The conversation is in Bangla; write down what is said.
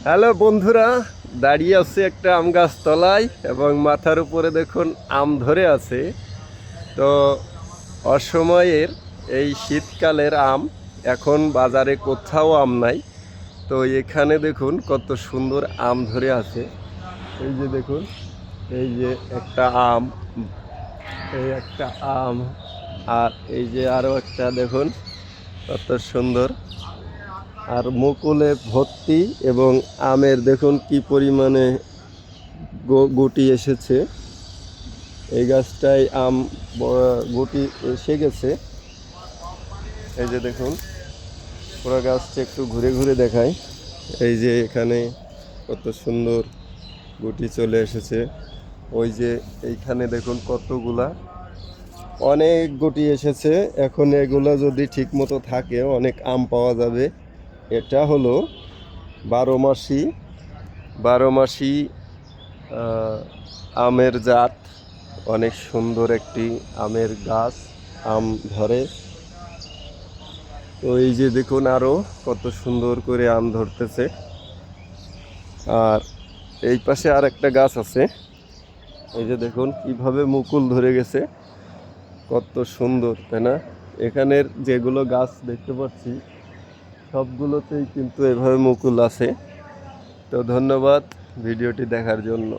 হ্যালো বন্ধুরা, দাঁড়িয়ে আছে একটা আম গাছ তলায় এবং মাথার উপরে দেখুন আম ধরে আছে। তো অসময়ের এই শীতকালের আম, এখন বাজারে কোথাও আম নাই। তো এখানে দেখুন কত সুন্দর আম ধরে আছে। এই যে দেখুন, এই যে একটা আম, এই একটা আম, আর এই যে আরো একটা দেখুন কত সুন্দর, আর মুকুলে ভর্তি এবং আমের দেখুন কি পরিমাণে গুটি এসেছে। এই গাছটায় আম গুটি এসে গেছে। এই যে দেখুন, পুরো গাছটা একটু ঘুরে ঘুরে দেখায়। এই যে এখানে কত সুন্দর গুটি চলে এসেছে। ওই যে এইখানে দেখুন কতগুলা, অনেক গুটি এসেছে। এখন এগুলো যদি ঠিক মতো থাকে অনেক আম পাওয়া যাবে। এটা হলো 12 মাসি, 12 মাসি আমের জাত। অনেক সুন্দর একটি আমের গাছ, আম ধরে। তো এই যে দেখুন আরো কত সুন্দর করে আম ধরতেছে। আর এই পাশে আর একটা গাছ আছে, এই যে দেখুন কিভাবে মুকুল ধরে গেছে, কত সুন্দর, তাই না? এখানের যেগুলো গাছ দেখতে পাচ্ছি সবগুলোতেই কিন্তু এভাবে মুকুল আছে। তো ধন্যবাদ ভিডিওটি দেখার জন্য।